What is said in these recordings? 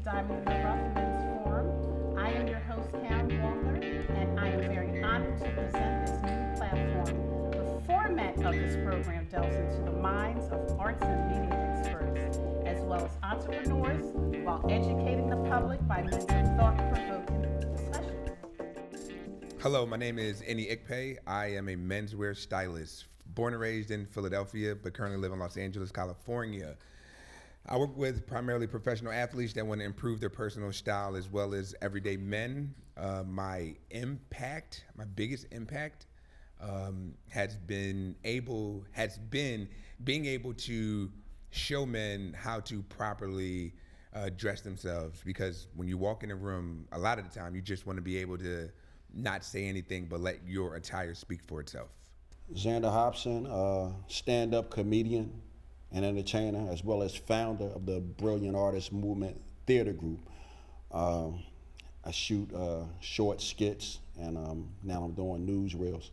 Diamond in the Rough Men's Forum. I am your host, Karen Walker, and I am very honored to present this new platform. The format of this program delves into the minds of arts and media experts, as well as entrepreneurs, while educating the public by means of thought-provoking discussions. Hello, my name is Anise Taylor. I am a menswear stylist, born and raised in Philadelphia, but currently live in Los Angeles, California. I work with primarily professional athletes that want to improve their personal style as well as everyday men. My biggest impact has been being able to show men how to properly dress themselves, because when you walk in a room, a lot of the time you just want to be able to not say anything but let your attire speak for itself. Xander Hobson, stand-up comedian and entertainer, as well as founder of the Brilliant Artist Movement Theater Group. I shoot short skits, and now I'm doing newsreels.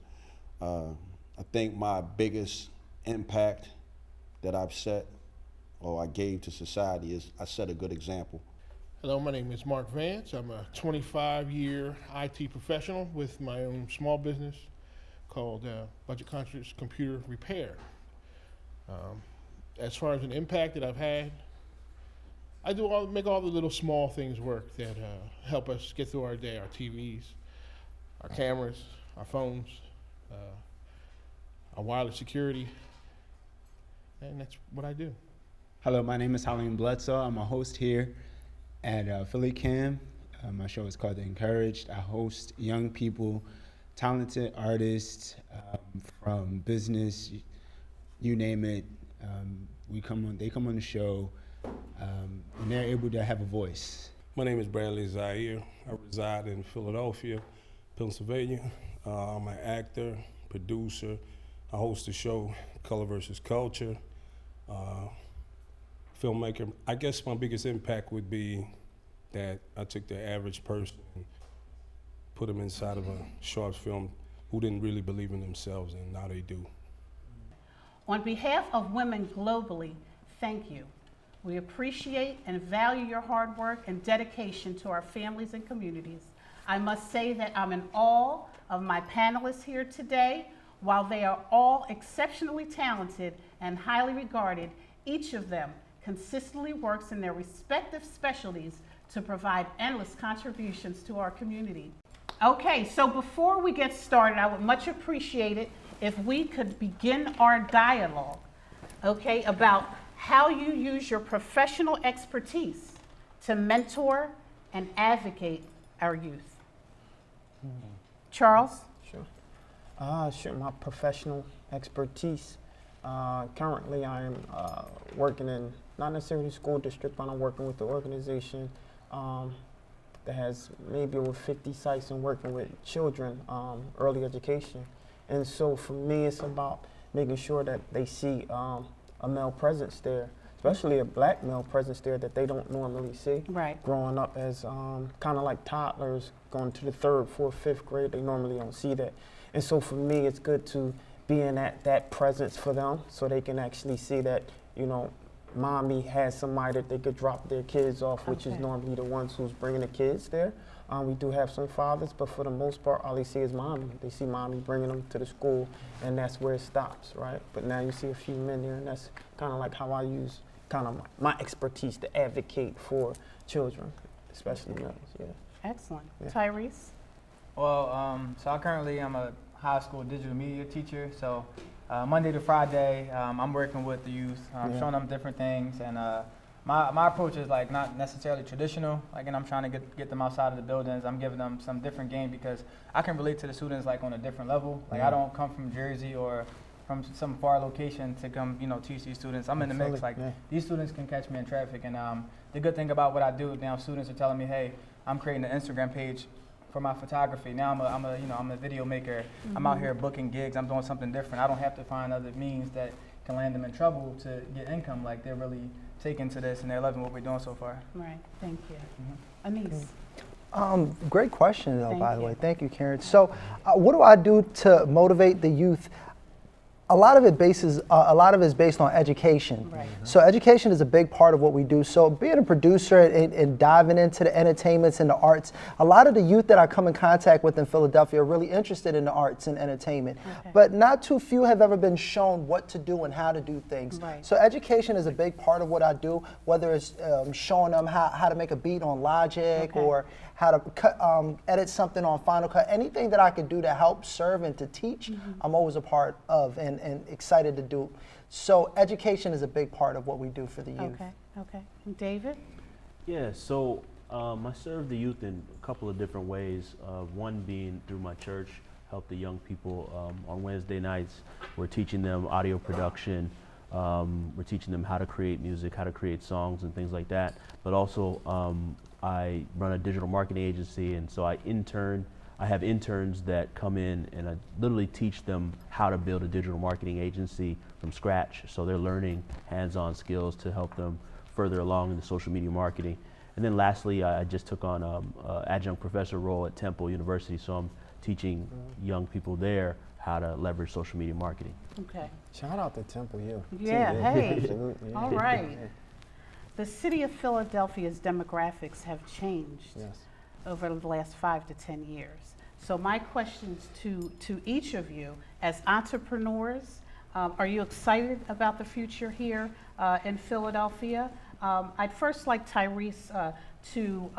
I think my biggest impact that I've set, or I gave to society, is I set a good example. Hello, my name is Mark Vance. I'm a 25-year IT professional with my own small business called Budget Conscious Computer Repair. As far as an impact that I've had, I make all the little small things work that help us get through our day: our TVs, our cameras, our phones, our wireless security, and that's what I do. Hello, my name is Halim Bledsoe. I'm a host here at Philly Cam. My show is called The Encouraged. I host young people, talented artists from business, you name it. They come on the show, and they're able to have a voice. My name is Bradley Zaire. I reside in Philadelphia, Pennsylvania. I'm an actor, producer. I host the show Color versus Culture. Filmmaker. I guess my biggest impact would be that I took the average person and put them inside of a short film who didn't really believe in themselves, and now they do. On behalf of women globally, thank you. We appreciate and value your hard work and dedication to our families and communities. I must say that I'm in awe of my panelists here today. While they are all exceptionally talented and highly regarded, each of them consistently works in their respective specialties to provide endless contributions to our community. Okay, so before we get started, I would much appreciate it if we could begin our dialogue, okay, about how you use your professional expertise to mentor and advocate our youth. Charles? Sure, my professional expertise. Currently I am working in, not necessarily school district, but I'm working with the organization that has maybe over 50 sites and working with children, early education. And so for me, it's about making sure that they see a male presence there, especially a black male presence there that they don't normally see. Right. Growing up as kind of like toddlers, going to the 3rd, 4th, 5th grade, they normally don't see that. And so for me, it's good to be in that presence for them so they can actually see that, you know, mommy has somebody that they could drop their kids off, which is normally the ones who's bringing the kids there. We do have some fathers, but for the most part, all they see is mommy. They see mommy bringing them to the school, and that's where it stops, right? But now you see a few men there, and that's kind of like how I use kind of my expertise to advocate for children, especially males, yeah. Excellent. Yeah. Tyreece? Well, so I'm a high school digital media teacher. So Monday to Friday, I'm working with the youth, showing them different things. And my approach is like not necessarily traditional. Like, and I'm trying to get them outside of the buildings. I'm giving them some different game because I can relate to the students like on a different level. Like I don't come from Jersey or from some far location to come, teach these students. I'm in the mix. Like these students can catch me in traffic. And the good thing about what I do now, students are telling me, hey, I'm creating an Instagram page for my photography. Now I'm a video maker. Mm-hmm. I'm out here booking gigs. I'm doing something different. I don't have to find other means that can land them in trouble to get income. Like they're really taken to this and they're loving what we're doing so far. Right, thank you. Anise? Great question though, by the way. Thank you, Karen. So what do I do to motivate the youth? a lot of it is based on education. Right. So education is a big part of what we do. So being a producer and diving into the entertainments and the arts, a lot of the youth that I come in contact with in Philadelphia are really interested in the arts and entertainment. Okay. But not too few have ever been shown what to do and how to do things. Right. So education is a big part of what I do, whether it's showing them how to make a beat on Logic Okay. or how to edit something on Final Cut. Anything that I could do to help serve and to teach, I'm always a part of and excited to do. So education is a big part of what we do for the youth. Okay, okay. And David? Yeah, so I serve the youth in a couple of different ways. One being through my church, help the young people on Wednesday nights. We're teaching them audio production. We're teaching them how to create music, how to create songs and things like that. But also I run a digital marketing agency, and so I have interns that come in and I literally teach them how to build a digital marketing agency from scratch. So they're learning hands-on skills to help them further along in the social media marketing. And then lastly, I just took on an adjunct professor role at Temple University, so I'm teaching young people there how to leverage social media marketing. Okay. Shout out to Temple U. Yeah, hey. Absolutely. All right. The city of Philadelphia's demographics have changed Yes. over the last 5 to 10 years. So my questions to each of you as entrepreneurs, are you excited about the future here in Philadelphia? I'd first like Tyreece to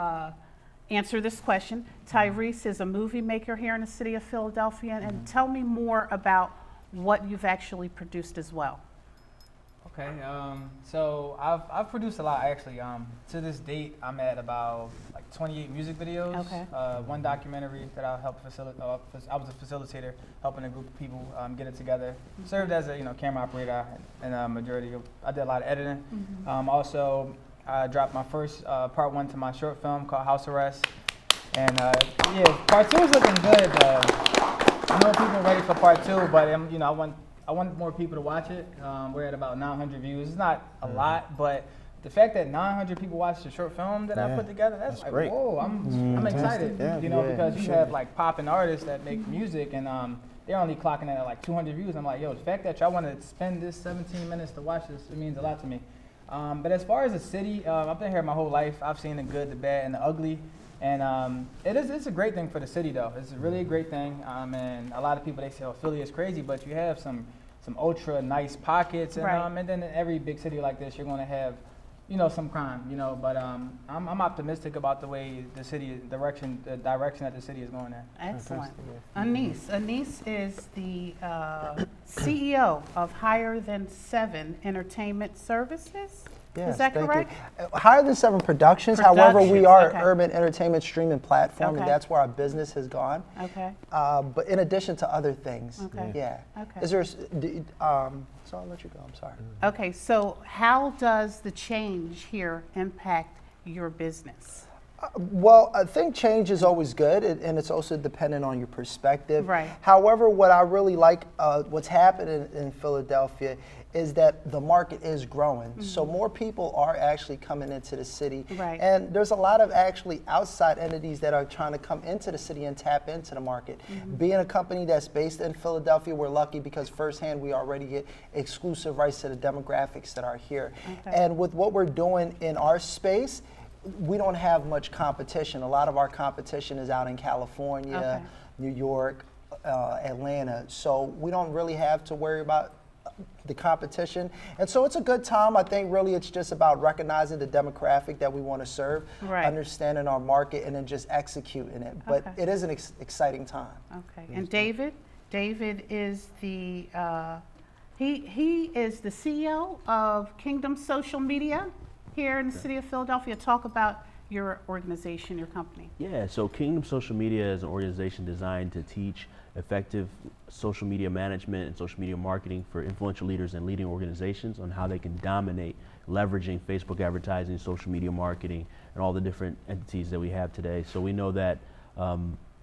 answer this question. Tyreece is a movie maker here in the city of Philadelphia, and tell me more about what you've actually produced as well. Okay, so I've produced a lot actually. To this date, I'm at about like 28 music videos. Okay. One documentary that I helped facilitate. I was a facilitator, helping a group of people get it together. Served as a camera operator and a majority of. I did a lot of editing. Also, I dropped my first part 1 to my short film called House Arrest. And yeah, part 2 is looking good. I know people are ready for part 2, but I want more people to watch it. We're at about 900 views. It's not a lot, but the fact that 900 people watched the short film that I put together, that's like, great. whoa, I'm excited. Yeah. Because you have like popping artists that make music and they're only clocking at like 200 views. I'm like, yo, the fact that y'all want to spend this 17 minutes to watch this, it means a lot to me. But as far as the city, I've been here my whole life. I've seen the good, the bad, and the ugly. And it's a great thing for the city, though. It's really a great thing. And a lot of people, they say, oh, Philly is crazy, but you have some ultra nice pockets. And, Right. And then in every big city like this, you're going to have, some crime, But I'm optimistic about the way the direction that the city is going in. Excellent. Anise is the CEO of Higher Than 7 Entertainment Services. Yes, Is that thank correct? you. Higher Than 7 Productions. However, we are okay. an urban entertainment streaming platform, Okay. and that's where our business has gone. Okay. But in addition to other things. Okay. Yeah. Okay. Is there? So I'll let you go. I'm sorry. Okay, so how does the change here impact your business? Well, I think change is always good, and it's also dependent on your perspective. Right. However, what I really like, what's happening in Philadelphia, is that the market is growing. So more people are actually coming into the city. Right. And there's a lot of actually outside entities that are trying to come into the city and tap into the market. Being a company that's based in Philadelphia, we're lucky because firsthand we already get exclusive rights to the demographics that are here. Okay. And with what we're doing in our space, we don't have much competition. A lot of our competition is out in California, Okay. New York, Atlanta. So we don't really have to worry about the competition. And so it's a good time. I think really it's just about recognizing the demographic that we want to serve, Right. understanding our market, and then just executing it. But Okay. it is an exciting time. Okay, and David is the, he is the CEO of Kingdom Social Media here in the city of Philadelphia. Talk about your organization, your company. Yeah, so Kingdom Social Media is an organization designed to teach effective social media management and social media marketing for influential leaders and leading organizations on how they can dominate leveraging Facebook advertising, social media marketing, and all the different entities that we have today. So we know that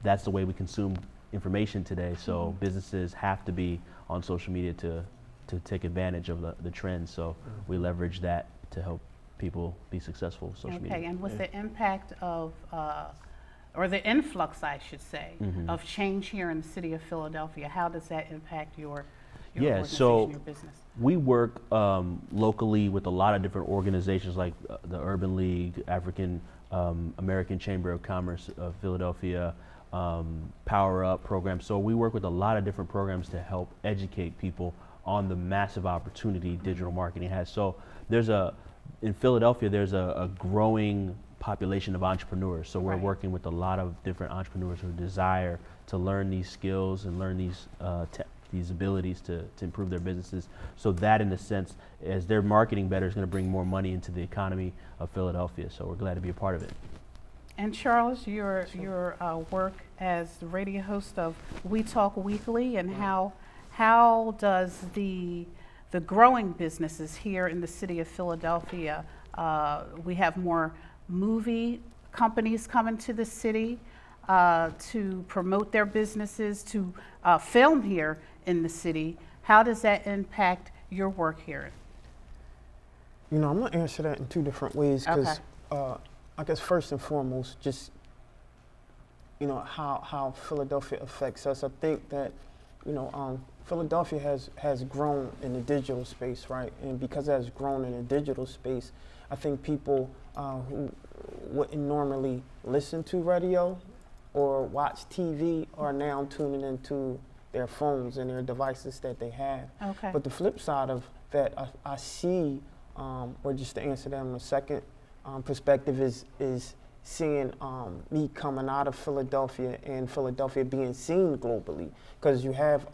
that's the way we consume information today. So businesses have to be on social media to take advantage of the trends. So we leverage that to help people be successful with social media. Okay, and with the impact of, or the influx, I should say, of change here in the city of Philadelphia, how does that impact your your Yeah, organization, so your business? we work locally with a lot of different organizations like the Urban League, African American Chamber of Commerce of Philadelphia, Power Up program. So we work with a lot of different programs to help educate people on the massive opportunity digital marketing has. So in Philadelphia, there's a growing population of entrepreneurs. So we're Right. working with a lot of different entrepreneurs who desire to learn these skills and learn these abilities to improve their businesses. So that, in a sense, as they're marketing better, is going to bring more money into the economy of Philadelphia. So we're glad to be a part of it. And Charles, your work as the radio host of We Talk Weekly, and how does the growing businesses here in the city of Philadelphia, we have more movie companies coming to the city to promote their businesses, to film here in the city. How does that impact your work here? You know, I'm gonna answer that in two different ways because I guess first and foremost, just how Philadelphia affects us. I think that Philadelphia has grown in the digital space, right? And because it has grown in the digital space, I think people who wouldn't normally listen to radio or watch TV are now tuning into their phones and their devices that they have. Okay. But the flip side of that, I see, or just to answer that in a second, perspective is seeing me coming out of Philadelphia and Philadelphia being seen globally. Because you have,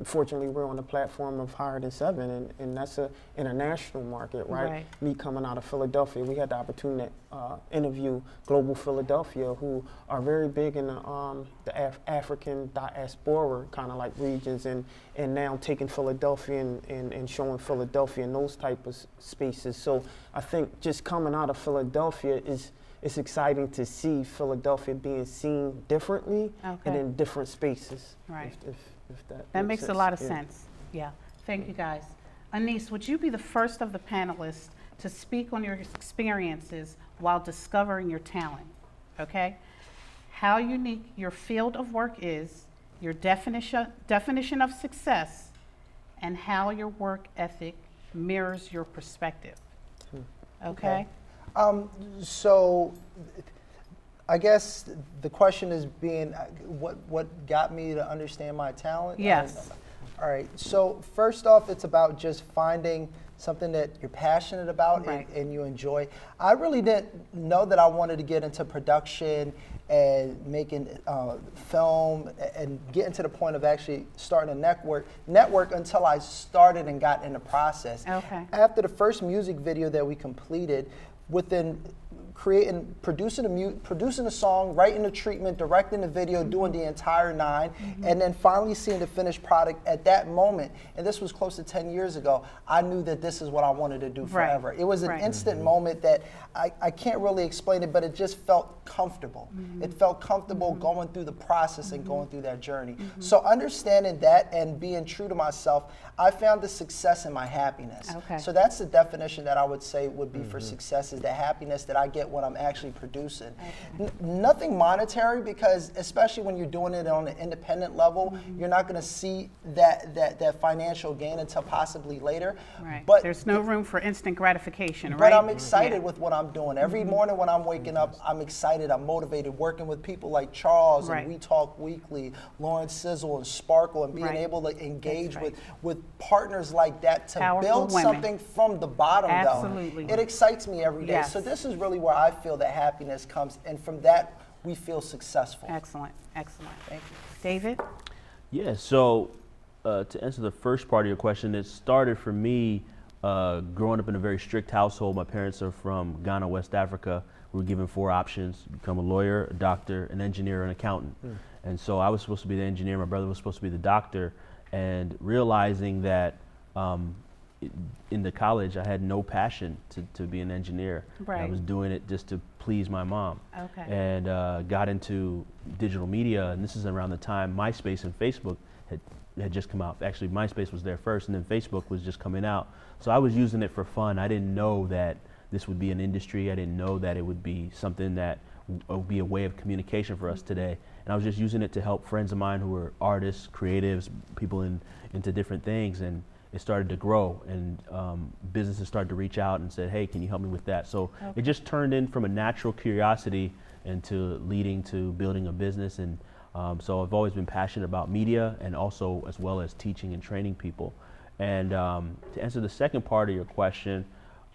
fortunately, we're on the platform of Higher Than 7, and that's an international market, right? Me coming out of Philadelphia, we had the opportunity to interview Global Philadelphia, who are very big in the African diaspora kind of like regions, and now taking Philadelphia and showing Philadelphia in those type of spaces. So I think just coming out of Philadelphia it's exciting to see Philadelphia being seen differently and in different spaces. Right. If that makes a lot of yeah. sense. Yeah. Thank you, guys. Anise, would you be the first of the panelists to speak on your experiences while discovering your talent? Okay? How unique your field of work is, your definition of success, and how your work ethic mirrors your perspective. Okay? So I guess the question is being what got me to understand my talent? Yes. All right. So first off, it's about just finding something that you're passionate about and you enjoy. I really didn't know that I wanted to get into production and making film and getting to the point of actually starting a network until I started and got in the process. Okay. After the first music video that we completed, within producing a song, writing the treatment, directing the video, doing the entire 9, and then finally seeing the finished product at that moment, and this was close to 10 years ago, I knew that this is what I wanted to do forever. It was an instant moment that I can't really explain it, but it just felt comfortable. It felt comfortable going through the process and going through that journey. So understanding that and being true to myself, I found the success in my happiness. Okay. So that's the definition that I would say would be for success, is the happiness that I get when I'm actually producing. Nothing monetary, because especially when you're doing it on an independent level, you're not going to see that financial gain until possibly later. Right. But there's no room for instant gratification, but right? I'm excited with what I'm doing. Every morning when I'm waking up, I'm excited, I'm motivated, working with people like Charles and We Talk Weekly, Lawrence Sizzle and Sparkle, and being able to engage with partners like that to Powerful build women. something from the bottom Absolutely. though. It excites me every day. Yes. So this is really where I feel that happiness comes, and from that we feel successful. Excellent, excellent. Thank you. David? Yeah, so to answer the first part of your question, it started for me growing up in a very strict household. My parents are from Ghana, West Africa. We were given 4 options: become a lawyer, a doctor, an engineer, an accountant. And so I was supposed to be the engineer, my brother was supposed to be the doctor, and realizing that in the college I had no passion to be an engineer. I was doing it just to please my mom. Okay. And got into digital media, and this is around the time MySpace and Facebook had just come out. Actually, MySpace was there first, and then Facebook was just coming out. So I was using it for fun. I didn't know that this would be an industry. I didn't know that it would be something that be a way of communication for us today. And I was just using it to help friends of mine who were artists, creatives, people into different things, and it started to grow, and businesses started to reach out and said, hey, can you help me with that? So it just turned in from a natural curiosity into leading to building a business. And so I've always been passionate about media, and also as well as teaching and training people. And to answer the second part of your question,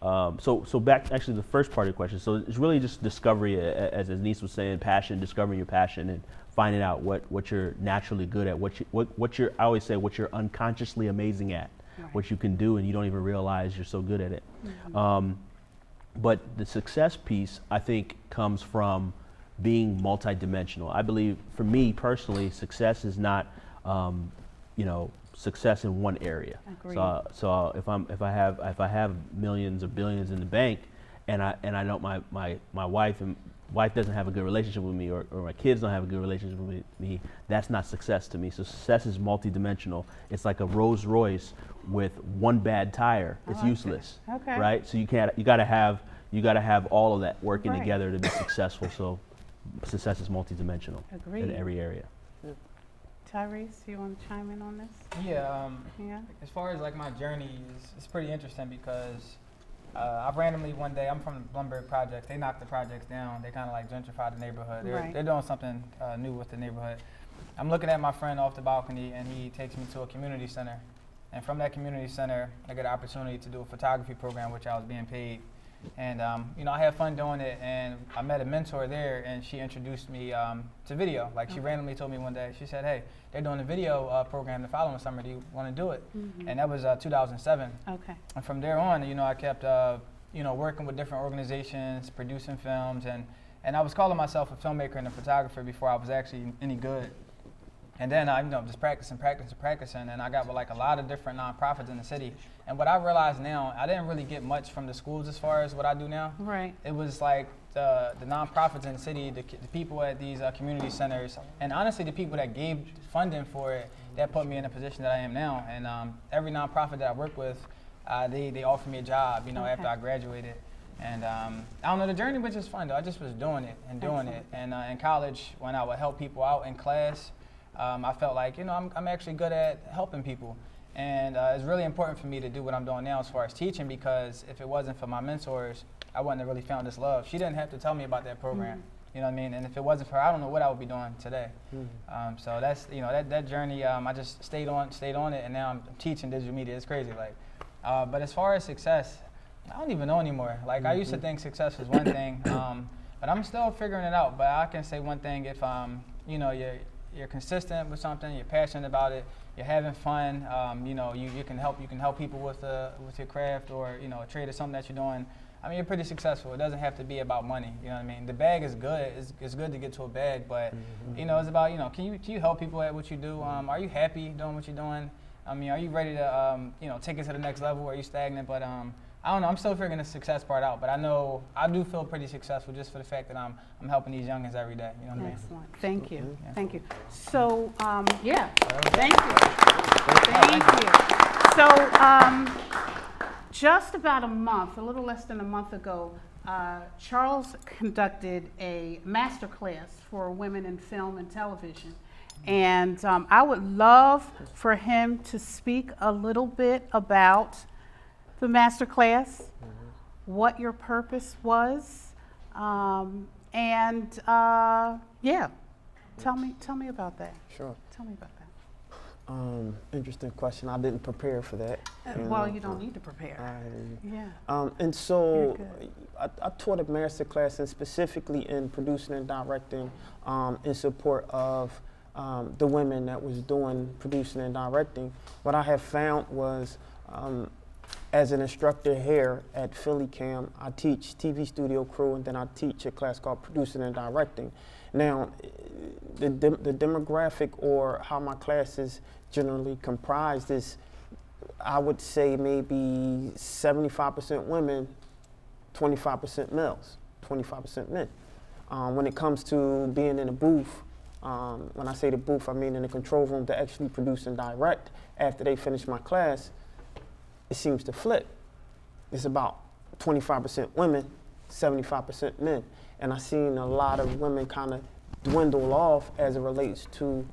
so back actually the first part of your question, so it's really just discovery, as Anise was saying, passion, discovering your passion and finding out what you're naturally good at, what you're, I always say, what you're unconsciously amazing at, what you can do and you don't even realize you're so good at it. But the success piece, I think, comes from being multidimensional. I believe, for me personally, success is not, success in one area. Agreed. So if I have millions or billions in the bank, and I know my wife doesn't have a good relationship with me, or my kids don't have a good relationship with me, that's not success to me. So success is multidimensional. It's like a Rolls Royce with one bad tire. It's useless. Okay. Right? So you gotta have all of that working together to be successful. So success is multidimensional in every area. Tyreece, you want to chime in on this? Yeah. Yeah. As far as like my journey, it's pretty interesting because I randomly one day, I'm from the Blumberg Projects. They knocked the projects down. They kind of like gentrified the neighborhood. They're doing something new with the neighborhood. I'm looking at my friend off the balcony, and he takes me to a community center. And from that community center, I get an opportunity to do a photography program, which I was being paid. And I had fun doing it, and I met a mentor there, and she introduced me to video. Like, she randomly told me one day, she said, hey, they're doing a video program the following summer. Do you want to do it? And that was 2007. Okay. And from there on, I kept working with different organizations, producing films, and I was calling myself a filmmaker and a photographer before I was actually any good. And then I just practicing, and I got with like a lot of different nonprofits in the city. And what I realize now, I didn't really get much from the schools as far as what I do now. Right. It was like the nonprofits in the city, the people at these community centers, and honestly the people that gave funding for it, that put me in the position that I am now. And every nonprofit that I work with, they offered me a job, after I graduated. And I don't know, the journey was just fun though. I just was doing it. And in college, when I would help people out in class, I felt like, I'm actually good at helping people. And it's really important for me to do what I'm doing now as far as teaching, because if it wasn't for my mentors, I wouldn't have really found this love. She didn't have to tell me about that program, you know what I mean? And if it wasn't for her, I don't know what I would be doing today. So that's, that journey, I just stayed on it, and now I'm teaching digital media. It's crazy. But as far as success, I don't even know anymore. Like, I used to think success was one thing, but I'm still figuring it out. But I can say one thing: if you're consistent with something, you're passionate about it, you're having fun, you can help people with your craft, or a trade or something that you're doing. I mean, you're pretty successful. It doesn't have to be about money. You know what I mean? The bag is good. It's good to get to a bag, but it's about can you help people at what you do? Are you happy doing what you're doing? I mean, are you ready to take it to the next level? Or are you stagnant? But I don't know. I'm still figuring the success part out. But I know I do feel pretty successful just for the fact that I'm helping these youngins every day. You know what I mean? Excellent. Thank you. Thank you. So, thank you. Thank you. So, just about a little less than a month ago, Charles conducted a master class for women in film and television. And I would love for him to speak a little bit about the master class, what your purpose was, tell me about that. Sure. Tell me about that. Interesting question. I didn't prepare for that. Well, you don't need to prepare. And so I taught a master class, and specifically in producing and directing, in support of the women that was doing producing and directing. What I have found was, as an instructor here at Philly Cam, I teach TV studio crew, and then I teach a class called Producing and Directing. Now, the demographic, or how my class is generally comprised, is, I would say, maybe 75% women, 25% males, 25% men. When it comes to being in a booth, when I say the booth, I mean in the control room to actually produce and direct, after they finish my class, it seems to flip. It's about 25% women, 75% men. And I seen a lot of women kind of dwindle off as it relates to,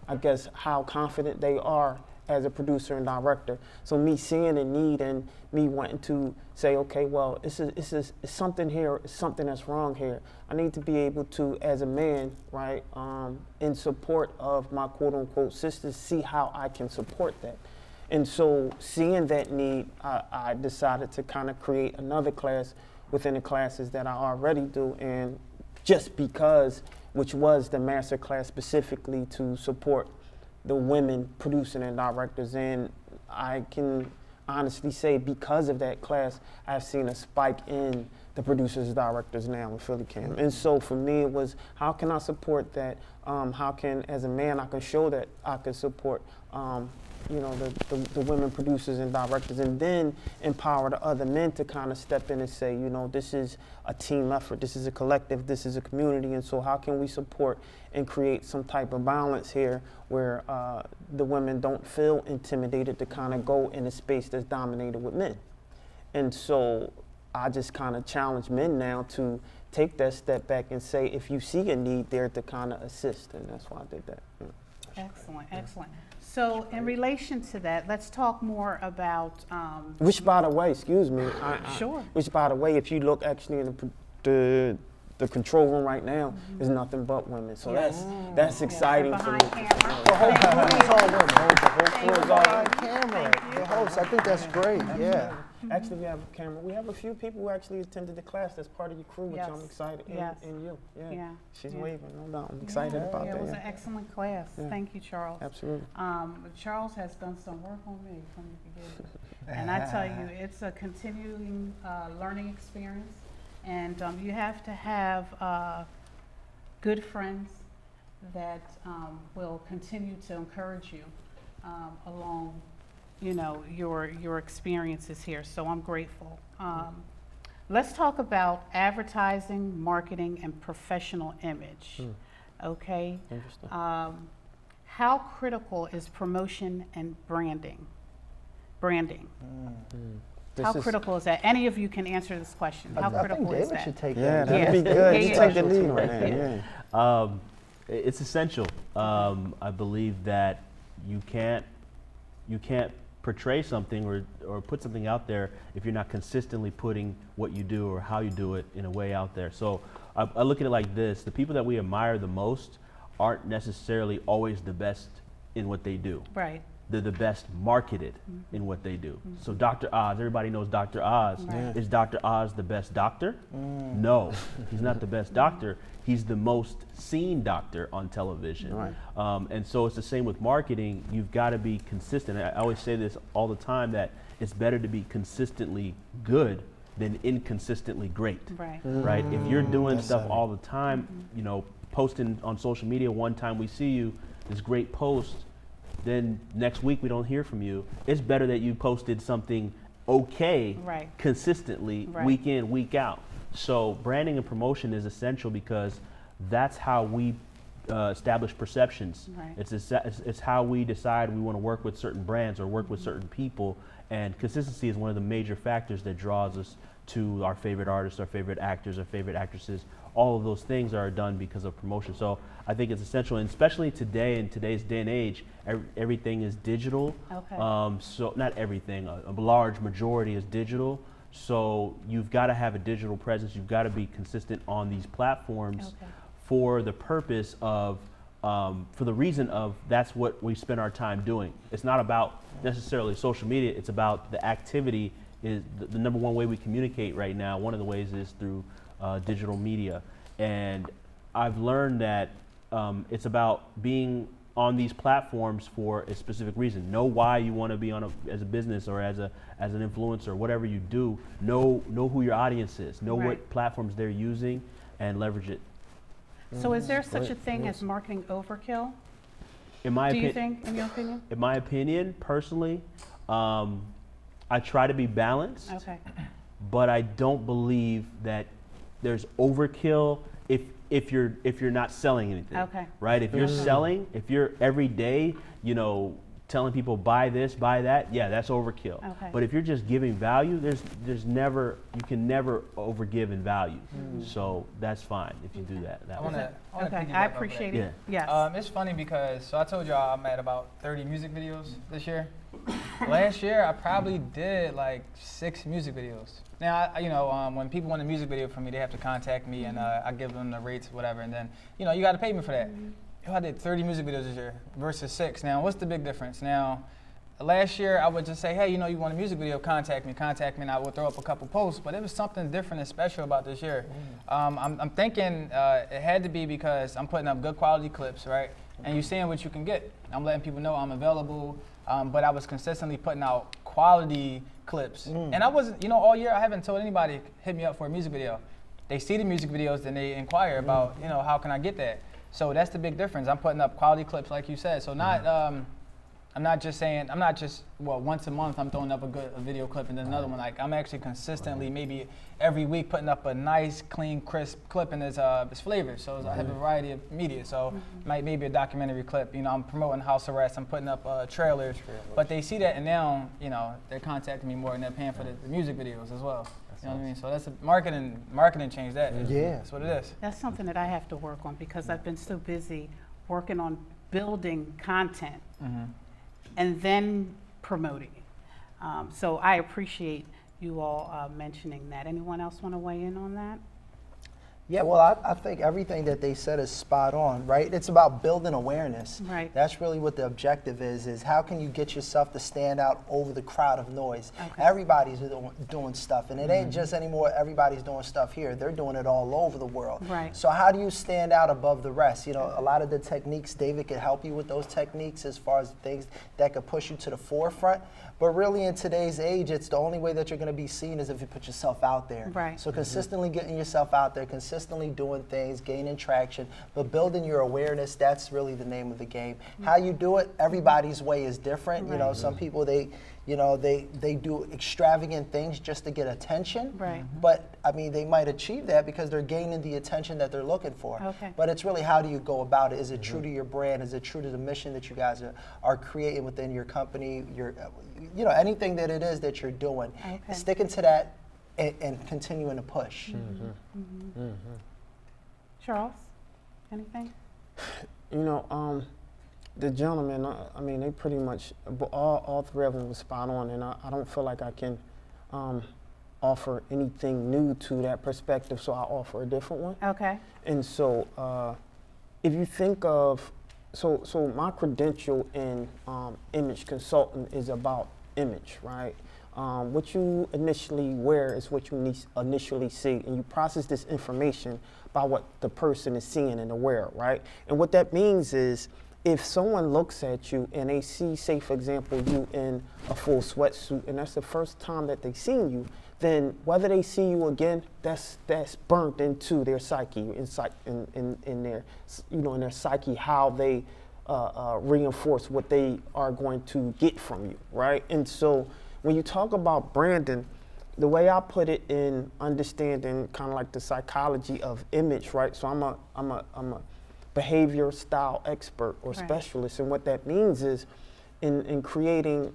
I guess, how confident they are as a producer and director. So me seeing a need and me wanting to say, okay, well, it's something here, it's something that's wrong here. I need to be able to, as a man, right, in support of my quote unquote sisters, see how I can support that. And so seeing that need, I decided to kind of create another class within the classes that I already do. And just because, which was the master class specifically to support the women producing and directors. And I can honestly say because of that class, I've seen a spike in the producers and directors now in Philly Cam. And so for me, it was, how can I support that? How can, as a man, I can show that I can support you know, the women producers and directors, and then empower the other men to kind of step in and say, you know, this is a team effort, this is a collective, this is a community, and so how can we support and create some type of balance here where the women don't feel intimidated to kind of go in a space that's dominated with men. And so I just kind of challenge men now to take that step back and say, if you see a need there, to kind of assist, and that's why I did that. Yeah. Excellent, excellent. So in relation to that, let's talk more about. Which, by the way, excuse me. Sure. Which, by the way, if you look actually in the control room right now, is nothing but women. So that's exciting for me. Behind camera. The whole Thank crew you. is all women. The whole Thank crew is you. all Thank on you. camera. Thank you. The host, I think that's great. Yeah. Actually, we have a camera. We have a few people who actually attended the class that's part of your crew, which Yes. I'm excited. Yes. And you. Yeah. Yeah. She's Yeah. waving. No doubt. I'm excited about Yeah, that. it was yeah. an excellent class. Yeah. Thank you, Charles. Absolutely. Charles has done some work on me from the beginning. And I tell you, it's a continuing learning experience. And you have to have good friends that will continue to encourage you along, you know, your experiences here. So I'm grateful. Let's talk about advertising, marketing, and professional image. Okay. Interesting. How critical is promotion and branding? This How is- critical is that? Any of you can answer this question. How I think critical is David that? should take Yeah, that. that'd be Yeah. good. Yeah, You yeah. take the lead on that. Yeah. It's essential. I believe that you can't portray something or put something out there if you're not consistently putting what you do or how you do it in a way out there. So I look at it like this: the people that we admire the most aren't necessarily always the best in what they do. Right. They're the best marketed in what they do. So Dr. Oz, everybody knows Dr. Oz. Right. Is Dr. Oz the best doctor? No, he's not the best doctor. He's the most seen doctor on television. Right. And so it's the same with marketing. You've got to be consistent. I always say this all the time, that it's better to be consistently good than inconsistently great. Right. Right? If you're doing That's stuff savvy. all the time, you know, posting on social media, one time we see you, this great post, then next week we don't hear from you. It's better that you posted something okay Right. consistently, Right. week in, week out. So branding and promotion is essential because that's how we establish perceptions. Right. It's how we decide we want to work with certain brands or work with certain people. And consistency is one of the major factors that draws us to our favorite artists, our favorite actors, our favorite actresses. All of those things are done because of promotion. So I think it's essential, and especially today, in today's day and age, everything is digital. Okay. So not everything, a large majority is digital. So you've got to have a digital presence. You've got to be consistent on these platforms Okay. for the purpose of, for the reason of that's what we spend our time doing. It's not about necessarily social media. It's about the activity. Is the number one way we communicate right now. One of the ways is through digital media. And I've learned that it's about being on these platforms for a specific reason. Know why you want to be on as a business or as an influencer, whatever you do. Know who your audience is. Know Right. what platforms they're using and leverage it. So is there such a thing as marketing overkill? In my Do you opinion, think, in your opinion? in my opinion, personally, I try to be balanced. Okay. But I don't believe that there's overkill if you're not selling anything. Okay. Right? If you're selling, if you're every day, you know, telling people buy this, buy that, yeah, that's overkill. Okay. But if you're just giving value, there's never, you can never overgive in value. So that's fine if you do that. I way. wanna Okay, piggyback I off of that. appreciate Yeah. it. Yes. It's funny because, so I told y'all I'm at about 30 music videos this year. Last year, I probably did like 6 music videos. Now, when people want a music video from me, they have to contact me and I give them the rates, whatever, and then, you got to pay me for that. I did 30 music videos this year versus 6. Now, what's the big difference? Now, last year, I would just say, hey, you want a music video, contact me, and I would throw up a couple posts, but it was something different and special about this year. I'm thinking it had to be because I'm putting up good quality clips, right? And you're seeing what you can get. I'm letting people know I'm available, but I was consistently putting out quality clips. And I wasn't, all year I haven't told anybody, hit me up for a music video. They see the music videos, then they inquire about, how can I get that? So that's the big difference. I'm putting up quality clips, like you said. So I'm not just once a month I'm throwing up a video clip and then another one. Like I'm actually consistently, maybe every week, putting up a nice, clean, crisp clip, and it's flavors. So I have a variety of media. So maybe a documentary clip. I'm promoting house arrest. I'm putting up trailers. But they see that, and now they're contacting me more, and they're paying for the music videos as well. You know what I mean? So that's marketing changed that. Yeah. That's what it is. That's something that I have to work on because I've been so busy working on building content and then promoting. So I appreciate you all mentioning that. Anyone else want to weigh in on that? Yeah, well, I think everything that they said is spot on, right? It's about building awareness. Right. That's really what the objective is how can you get yourself to stand out over the crowd of noise? Okay. Everybody's doing stuff, and it ain't just anymore everybody's doing stuff here. They're doing it all over the world. Right. So how do you stand out above the rest? A lot of the techniques, David could help you with those techniques as far as things that could push you to the forefront. But really in today's age, it's the only way that you're going to be seen is if you put yourself out there. Right. So consistently getting yourself out there, consistently doing things, gaining traction, but building your awareness, that's really the name of the game. How you do it, everybody's way is different. Right. Some people, they do extravagant things just to get attention. Right. But I mean, they might achieve that because they're gaining the attention that they're looking for. Okay. But it's really how do you go about it? Is it true to your brand? Is it true to the mission that you guys are creating within your company? Anything that it is that you're doing, Okay. sticking to that and continuing to push. Charles, anything? The gentlemen, they pretty much, all 3 of them were spot on, and I don't feel like I can offer anything new to that perspective, so I'll offer a different one. Okay. And so if you think of, so my credential in image consultant is about image, right? What you initially wear is what you initially see, and you process this information by what the person is seeing and aware, right? And what that means is, if someone looks at you and they see, say for example, you in a full sweatsuit, and that's the first time that they've seen you, then whether they see you again, that's burnt into their psyche, in their psyche, how they reinforce what they are going to get from you, right? And so when you talk about branding, the way I put it in understanding kind of like the psychology of image, right? So I'm a behavior style expert or specialist, and what that means is in creating,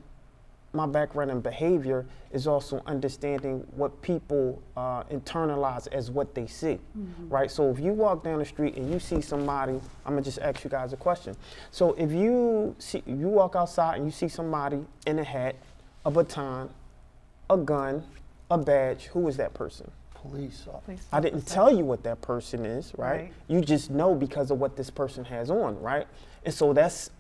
my background in behavior is also understanding what people internalize as what they see, right? So if you walk down the street and you see somebody, I'm gonna just ask you guys a question. So if you walk outside and you see somebody in a hat, a baton, a gun, a badge, who is that person? Police officer. I didn't tell you what that person is, right? You just know because of what this person has on, right? And so that's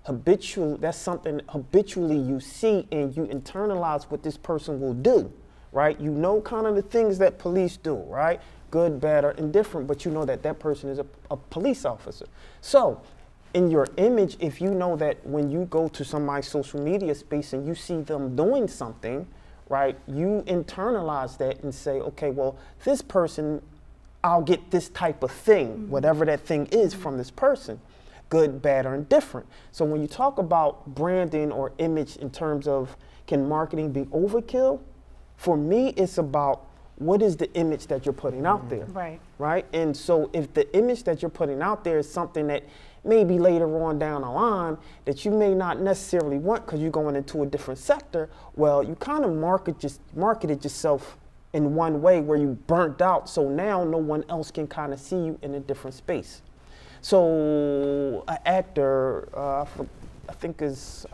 habitual. That's something habitually you see and you internalize what this person will do, right? You know kind of the things that police do, right? Good, bad, or indifferent, but you know that that person is a police officer. So in your image, if you know that when you go to somebody's social media space and you see them doing something, right, you internalize that and say, okay, well, this person, I'll get this type of thing, whatever that thing is from this person, good, bad, or indifferent. So when you talk about branding or image in terms of can marketing be overkill, for me, it's about what is the image that you're putting out there? Right. Right? And so if the image that you're putting out there is something that maybe later on down the line that you may not necessarily want because you're going into a different sector, well, you kind of marketed yourself in one way where you burnt out, so now no one else can kind of see you in a different space. So an actor, I think is,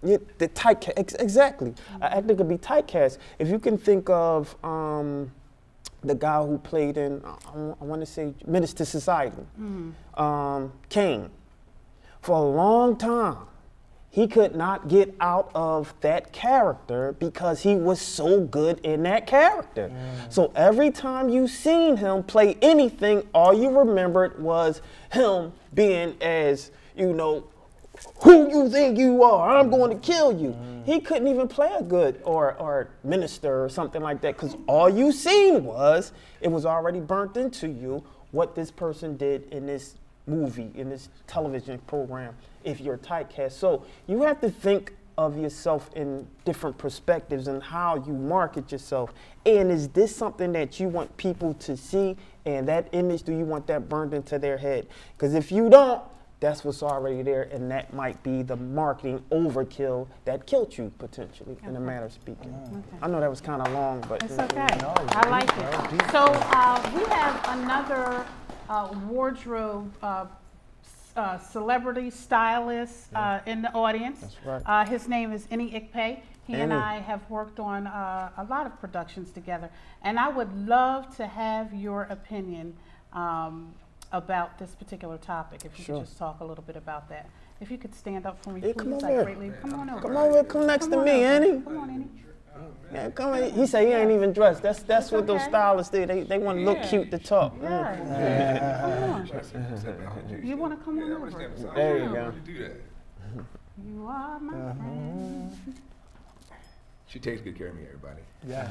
yeah, the typecast, exactly. An actor could be typecast. If you can think of the guy who played in, I want to say, Menace to Society, Kane. For a long time, he could not get out of that character because he was so good in that character. So every time you seen him play anything, all you remembered was him being as, you know, who you think you are, I'm going to kill you. He couldn't even play a good or minister or something like that because all you seen was, it was already burnt into you what this person did in this movie, in this television program, if you're typecast. So you have to think of yourself in different perspectives and how you market yourself. And is this something that you want people to see? And that image, do you want that burned into their head? Because if you don't, that's what's already there, and that might be the marketing overkill that killed you potentially, in a matter of speaking. I know that was kind of long, but It's okay. I like it. So we have another wardrobe celebrity stylist in the audience. That's right. His name is Anise Taylor. He and Annie. I have worked on a lot of productions together, and I would love to have your opinion about this particular topic. If you Sure. could just talk a little bit about that. If you could stand up for me, Yeah, please. come on I here. greatly. Come on over. come over, come next Come to on me, over. Annie. Come on, Annie. Yeah, come in. He said he ain't even dressed. That's what those okay. stylists do. They want to look Yeah. cute to talk. Yeah. Come on. You want to come on over? There you go. You are my friend. She takes good care of me, everybody. Yeah.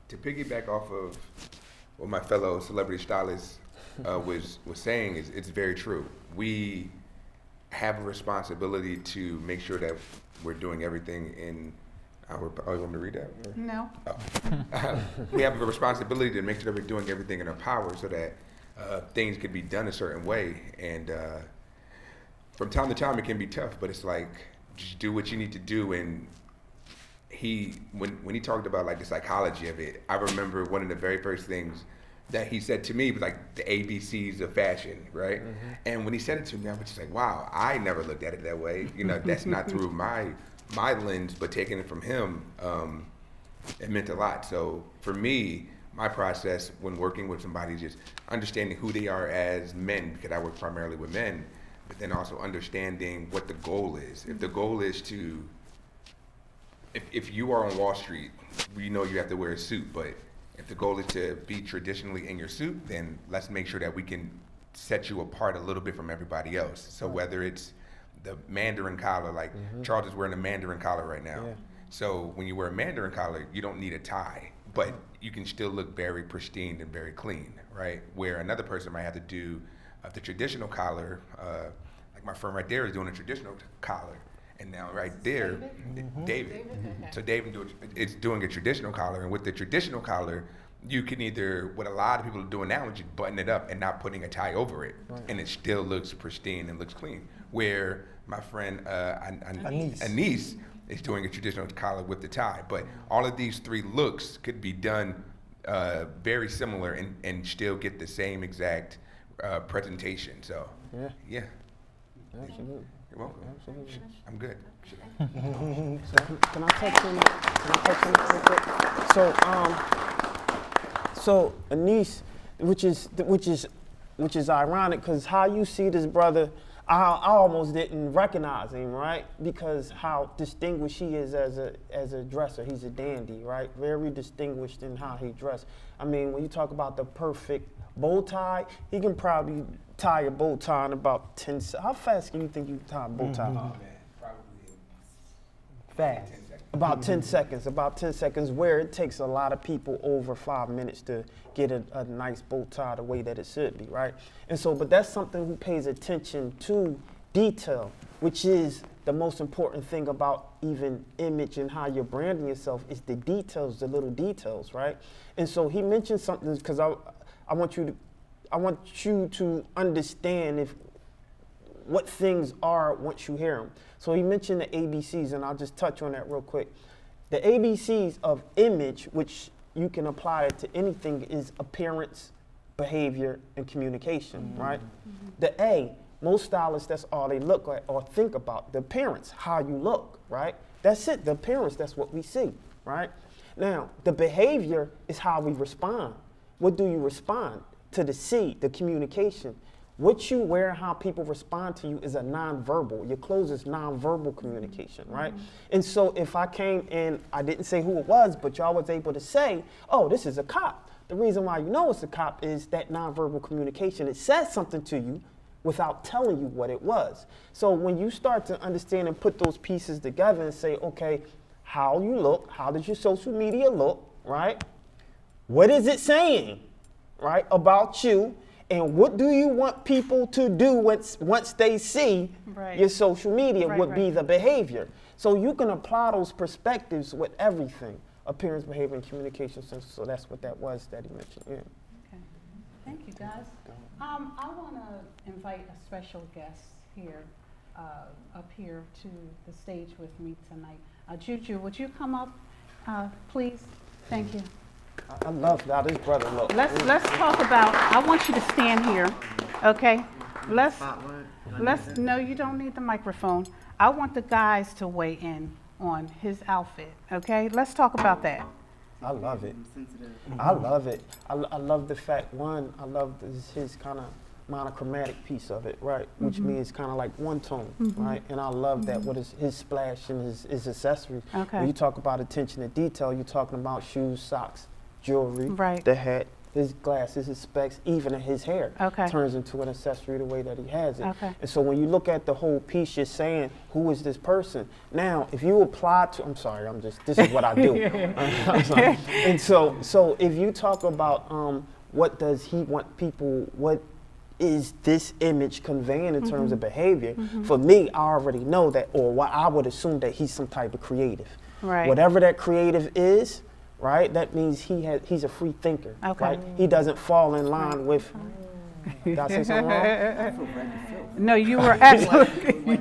To piggyback off of what my fellow celebrity stylist was saying, is it's very true. We have a responsibility to make sure that we're doing everything in our. Oh, you want me to read that? Or? No. We have a responsibility to make sure that we're doing everything in our power so that things can be done a certain way. And from time to time, it can be tough, but it's like, just do what you need to do. And when he talked about like the psychology of it, I remember one of the very first things that he said to me was like the ABCs of fashion, right? And when he said it to me, I was just like, wow, I never looked at it that way. You know, that's not through my lens, but taking it from him, it meant a lot. So for me, my process when working with somebody is just understanding who they are as men, because I work primarily with men, but then also understanding what the goal is. If the goal is to, if you are on Wall Street, we know you have to wear a suit, but if the goal is to be traditionally in your suit, then let's make sure that we can set you apart a little bit from everybody else. So whether it's the Mandarin collar, like Charles is wearing a Mandarin collar right now. Yeah. So when you wear a Mandarin collar, you don't need a tie, but you can still look very pristine and very clean, right? Where another person might have to do the traditional collar, like my friend right there is doing a traditional collar. And now right there, David. So David is doing a traditional collar, and with the traditional collar, you can either, what a lot of people are doing now, is just button it up and not putting a tie over it, and it still looks pristine and looks clean. Where my friend Anise is doing a traditional collar with the tie. But all of these three looks could be done very similar and still get the same exact presentation. So yeah. Absolutely. You're welcome. Absolutely. I'm good. Can I touch on that? Real quick? So Anise, which is ironic, because how you see this brother, I almost didn't recognize him, right? Because how distinguished he is as a dresser. He's a dandy, right? Very distinguished in how he dressed. I mean, when you talk about the perfect bow tie, he can probably tie a bow tie in about 10 seconds. How fast can you think you can tie a bow tie? Oh man, probably Fast. 10 seconds. About 10 seconds, about 10 seconds, where it takes a lot of people over 5 minutes to get a nice bow tie the way that it should be, right? And so, but that's something who pays attention to detail, which is the most important thing about even image and how you're branding yourself is the details, the little details, right? And so he mentioned something because I want you to understand what things are once you hear them. So he mentioned the ABCs, and I'll just touch on that real quick. The ABCs of image, which you can apply it to anything, is appearance, behavior, and communication, right? The A, most stylists, that's all they look at or think about. The appearance, how you look, right? That's it, the appearance, that's what we see, right? Now, the behavior is how we respond. What do you respond? To the C, the communication. What you wear, how people respond to you is a nonverbal. Your clothes is nonverbal communication, right? And so if I came and I didn't say who it was, but y'all was able to say, oh, this is a cop. The reason why you know it's a cop is that nonverbal communication. It says something to you without telling you what it was. So when you start to understand and put those pieces together and say, okay, how you look, how does your social media look, right? What is it saying, right, about you? And what do you want people to do once they see your social media would be the behavior. So you can apply those perspectives with everything, appearance, behavior, and communication. So that's what that was that he mentioned. Yeah. Okay. Thank you, guys. I want to invite a special guest here, up here to the stage with me tonight. Juju, would you come up, please? Thank you. I love how this brother looks. Let's talk about, I want you to stand here, okay? No, you don't need the microphone. I want the guys to weigh in on his outfit, okay? Let's talk about that. I love it. I love it. I love the fact, one, I love his kind of monochromatic piece of it, right? Which means kind of like one tone, right? And I love that with his splash and his accessories. Okay. When you talk about attention to detail, you're talking about shoes, socks, jewelry, Right. the hat, his glasses, his specs, even his hair Okay. turns into an accessory the way that he has it. Okay. And so when you look at the whole piece, you're saying, who is this person? Now, if you apply to, this is what I do. And so if you talk about what does he want people, what is this image conveying in terms of behavior? For me, I already know that, or what I would assume that he's some type of creative. Right. Whatever that creative is, right? That means he's a free thinker, Okay. right? He doesn't fall in line with. Did I say something wrong? No, you were absolutely,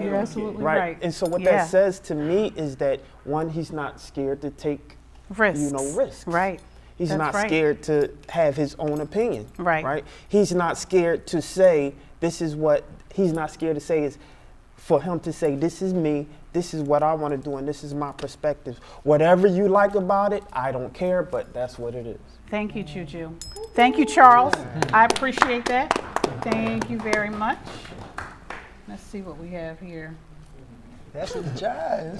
you're absolutely Right. right. And so what Yeah. that says to me is that one, he's not scared to take, Risks. risks. Right. He's That's not right. scared to have his own opinion. Right. Right. He's not scared to say he's not scared to say is for him to say, this is me, this is what I want to do, and this is my perspective. Whatever you like about it, I don't care, but that's what it is. Thank you, Juju. Thank you, Charles. I appreciate that. Thank you very much. Let's see what we have here. That's his job.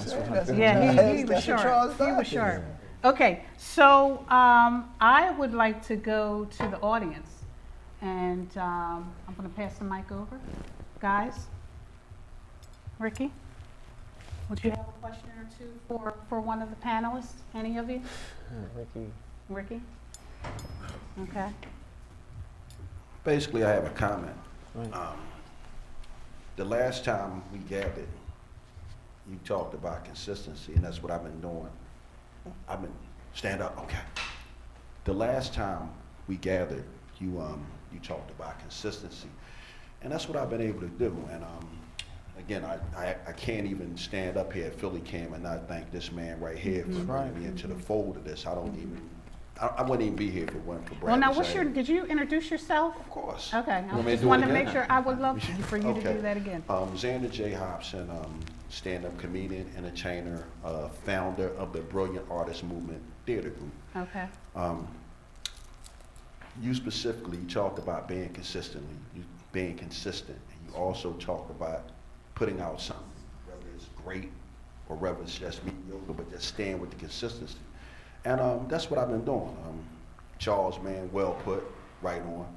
Yeah, he was That's what sharp. Charles He was does. sharp. Okay, so I would like to go to the audience, and I'm going to pass the mic over. Guys, Ricky, would you have a question or two for one of the panelists? Any of you? Ricky? Okay. Basically, I have a comment. The last time we gathered, you talked about consistency, and that's what I've been doing. Stand up, okay. The last time we gathered, you talked about consistency, and that's what I've been able to do. And again, I can't even stand up here at Philly Cam and not thank this man right here for bringing me into the fold of this. I wouldn't even be here if it weren't for Brad. Well, now, did you introduce yourself? Of course. Okay, Want me I to just do it wanted to again? make sure. I would love for you to Okay. do that again. Xander J. Hobson, stand-up comedian, entertainer, founder of the Brilliant Artist Movement Theater Group. Okay. You specifically, you talked about being consistent, and you also talked about putting out something, whether it's great or whether it's just mediocre, but just staying with the consistency. And that's what I've been doing. Charles, man, well put, right on.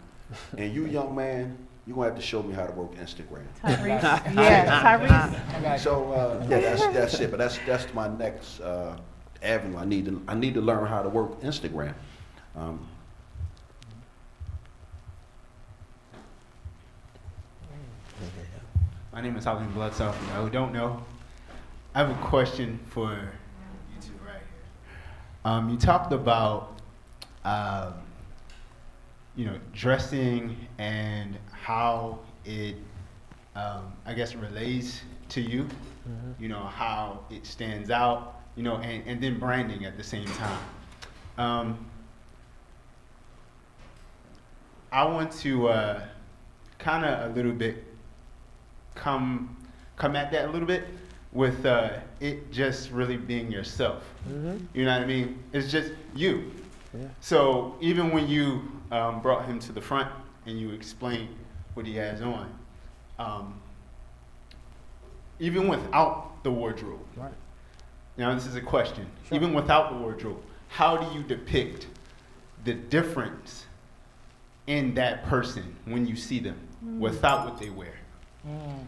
And you, young man, you're gonna have to show me how to work Instagram. Tyrese. Yeah, Tyrese. So that's it. But that's my next avenue. I need to learn how to work Instagram. My name is Holland Bledsoe. For those who don't know, I have a question for you two right here. You talked about, dressing and how it, I guess, relates to you. You know, how it stands out. You know, and then branding at the same time. I want to kind of a little bit come at that a little bit with it just really being yourself. You know what I mean? It's just you. Yeah. So even when you brought him to the front and you explained what he has on, even without the wardrobe. Right. Now this is a question. Sure. Even without the wardrobe, how do you depict the difference in that person when you see them without what they wear?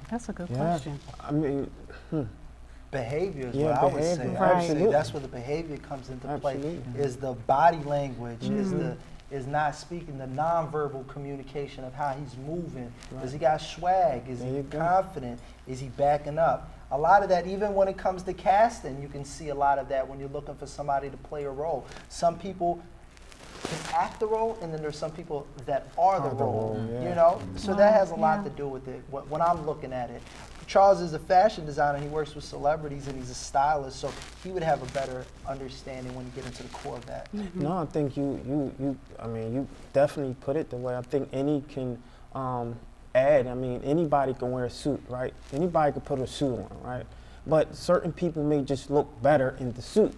That's a good Yeah. question. I mean, Behavior is Yeah, what I would say. behavior. I would say Absolutely. that's where the behavior comes into play. Absolutely. Is the body language, is not speaking, the nonverbal communication of how he's moving. Does he got swag? Is There he you go. confident? Is he backing up? A lot of that, even when it comes to casting, you can see a lot of that when you're looking for somebody to play a role. Some people can act the role, and then there's some people that are the role. yeah. You know, so that has a lot Yeah. to do with it. When I'm looking at it, Charles is a fashion designer. He works with celebrities, and he's a stylist, so he would have a better understanding when you get into the core of that. no, I think I mean, you definitely put it the way I think any can add. I mean, anybody can wear a suit, right? Anybody can put a suit on, right? But certain people may just look better in the suit.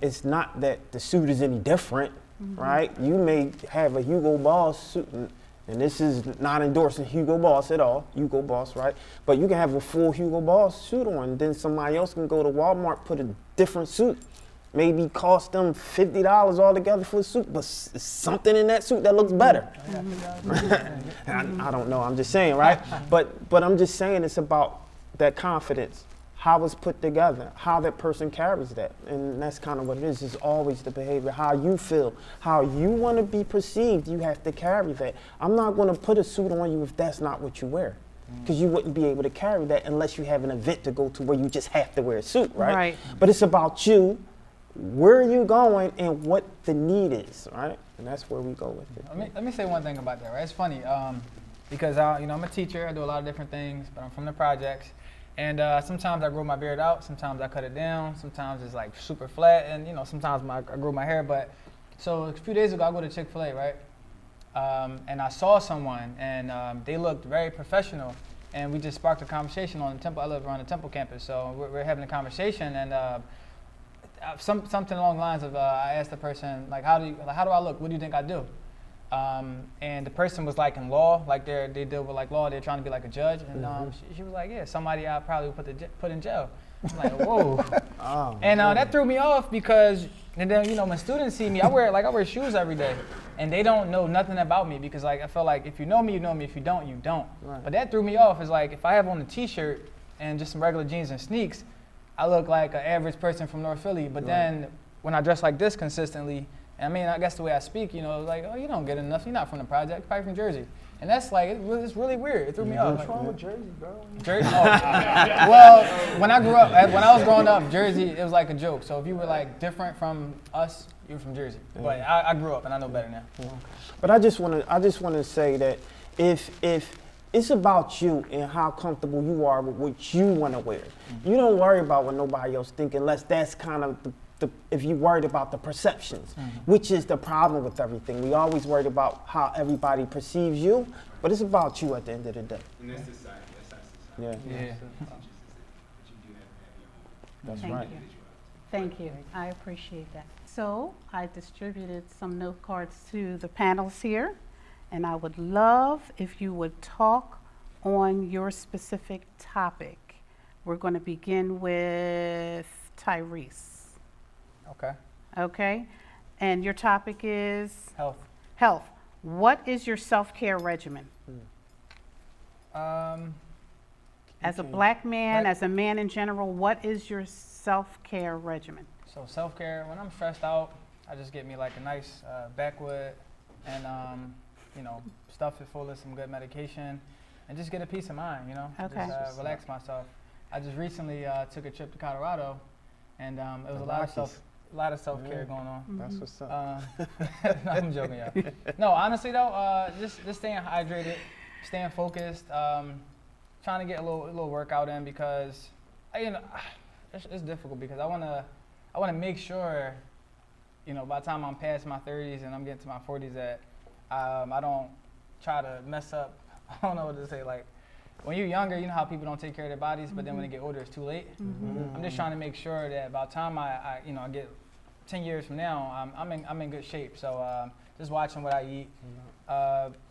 It's not that the suit is any different, right? You may have a Hugo Boss suit, and this is not endorsing Hugo Boss at all, Hugo Boss, right? But you can have a full Hugo Boss suit on, then somebody else can go to Walmart, put a different suit. Maybe cost them $50 altogether for a suit, but it's something in that suit that looks better. I don't know, I'm just saying, right? But I'm just saying it's about that confidence, how it's put together, how that person carries that. And that's kind of what it is. It's always the behavior, how you feel, how you want to be perceived, you have to carry that. I'm not going to put a suit on you if that's not what you wear. Because you wouldn't be able to carry that unless you have an event to go to where you just have to wear a suit, right? Right. But it's about you, where are you going, and what the need is, right? And that's where we go with it. Let me say one thing about that, right? It's funny because I'm a teacher. I do a lot of different things, but I'm from the projects. And sometimes I grow my beard out, sometimes I cut it down, sometimes it's like super flat, and sometimes I grow my hair. But so a few days ago, I go to Chick-fil-A, right? And I saw someone, and they looked very professional, and we just sparked a conversation on the Temple. I live around the Temple campus, so we're having a conversation, and something along the lines of I asked the person like, how do I look? What do you think I do? And the person was like in law, like they deal with like law. They're trying to be like a judge, and she was like, yeah, somebody I probably would put in jail. I'm like, whoa. And that threw me off because, and then when students see me, I wear shoes every day, and they don't know nothing about me because like I feel like if you know me, you know me. If you don't, you don't. Right. But that threw me off. Is like if I have on a T-shirt and just some regular jeans and sneaks, I look like an average person from North Philly. But then when I dress like this consistently, I mean, I guess the way I speak, like, oh, you don't get enough. You're not from the project. You're probably from Jersey. And that's like, it's really weird. It threw me off. What's wrong with Jersey, bro? Jersey? Oh. Well, when I was growing up, Jersey, it was like a joke. So if you were like different from us, you were from Jersey. But I grew up and I know better now. But I just want to say that if it's about you and how comfortable you are with what you want to wear, you don't worry about what nobody else thinks unless that's kind of if you're worried about the perceptions, which is the problem with everything. We always worried about how everybody perceives you, but it's about you at the end of the day. And that's society. That's our society. Yeah, Yeah. that's Thank right. you. Thank you. I appreciate that. So I distributed some note cards to the panels here, and I would love if you would talk on your specific topic. We're going to begin with Tyreece. Okay. Okay? And your topic is Health. health. What is your self-care regimen? As a black man, as a man in general, what is your self-care regimen? So self-care, when I'm stressed out, I just get me like a nice backwood and, stuff it full of some good medication. and just get a peace of mind, you know, Okay. just relax myself. I just recently took a trip to Colorado, and it was The a lot of self care Yeah. going on. That's Mm-hmm. what's up. No, I'm joking, yeah. No, honestly though, just staying hydrated, staying focused, trying to get a little workout in because, you know, it's difficult because I wanna make sure, you know, by the time I'm past my 30s and I'm getting to my 40s that I don't try to mess up. I don't know what to say. Like when you're younger, you know how people don't take care of their bodies, but then when they get older, it's too late. I'm just trying to make sure that by the time I get 10 years from now, I'm in good shape. So just watching what I eat,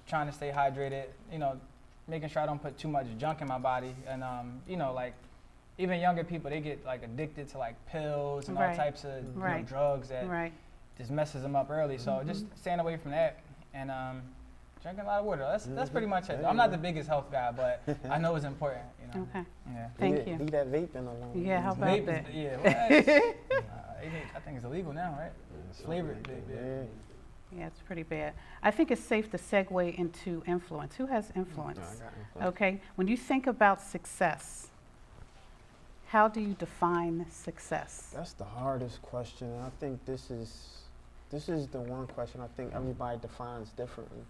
trying to stay hydrated, you know, making sure I don't put too much junk in my body. And, you know, like even younger people, they get like addicted to like pills and all Right. types of you know, Right. drugs that Right. just messes them up early. So just staying away from that and drinking a lot of water. That's pretty much it. I'm not the biggest health guy, but I know it's important, you know. Okay. Yeah. Thank you. Leave that vaping alone. Yeah, how about Vape that? is, yeah, well, I think it's illegal now, right? Flavored vape, yeah. Yeah. Yeah, it's pretty bad. I think it's safe to segue into influence. Who has influence? Okay, when you think about success, how do you define success? That's the hardest question. And I think this is the one question I think everybody defines differently.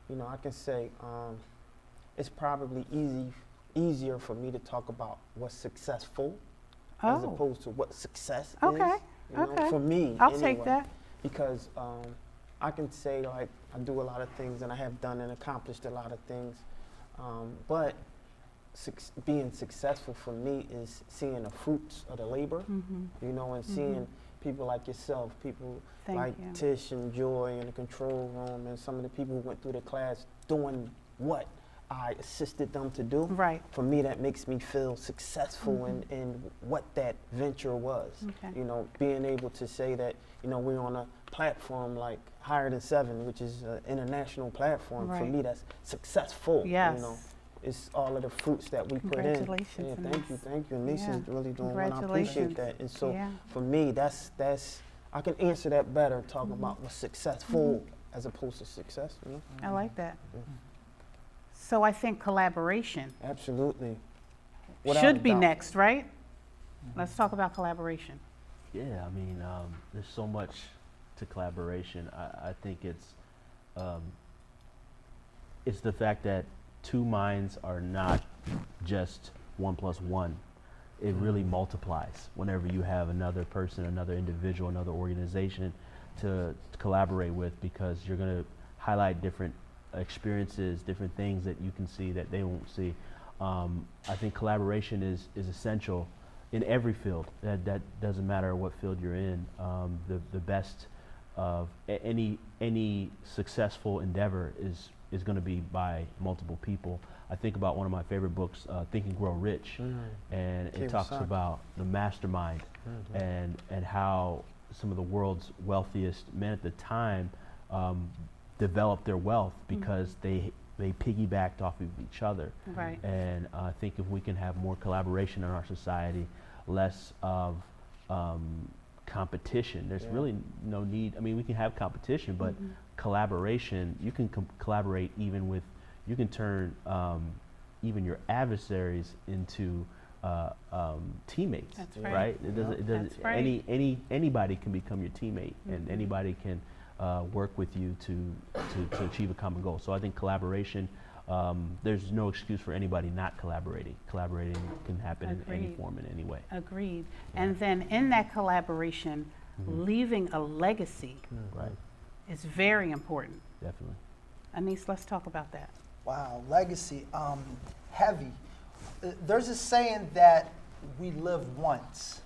You know, I can say it's probably easier for me to talk about what's successful as Oh, opposed to what success okay, is. You know, okay. for me, I'll anyway. take that. Because I can say like I do a lot of things and I have done and accomplished a lot of things, but being successful for me is seeing the fruits of the labor, you know, and seeing people like yourself, people Thank like you. Tish and Joy in the control room, and some of the people who went through the class doing what I assisted them to do. Right. For me, that makes me feel successful in what that venture was. Okay. You know, being able to say that, you know, we're on a platform like Higher Than 7, which is an international platform. For Right. me, that's successful. Yes. You know, it's all of the fruits that we put in. Congratulations, Yeah, Anise. thank you. Anise Yeah. is really doing well. I appreciate Congratulations. that. And so Yeah. for me, that's I can answer that better talking about what's successful as opposed to success. You know? I like that. So I think collaboration Absolutely. Without should a be doubt. next, right? Let's talk about collaboration. Yeah, I mean, there's so much to collaboration. I think it's the fact that two minds are not just 1 + 1. It really multiplies whenever you have another person, another individual, another organization to collaborate with, because you're going to highlight different experiences, different things that you can see that they won't see. I think collaboration is essential in every field. That doesn't matter what field you're in. The best of any successful endeavor is going to be by multiple people. I think about one of my favorite books, Think and Grow Rich, and it talks Kiyosaki. about the mastermind and how some of the world's wealthiest men at the time developed their wealth because they piggybacked off of each other. Right. And I think if we can have more collaboration in our society, less of competition. There's really no need. I mean, we can have competition, but collaboration, you can collaborate even with, you can turn even your adversaries into teammates. That's right. Right? It doesn't, That's right. anybody can become your teammate, and anybody can work with you to achieve a common goal. So I think collaboration, there's no excuse for anybody not collaborating. Collaborating can happen in any Agreed. form, in any way. Agreed. And then in that collaboration, leaving a legacy Right, is very important. definitely. Anise, let's talk about that. Wow, legacy, heavy. There's a saying that we live once.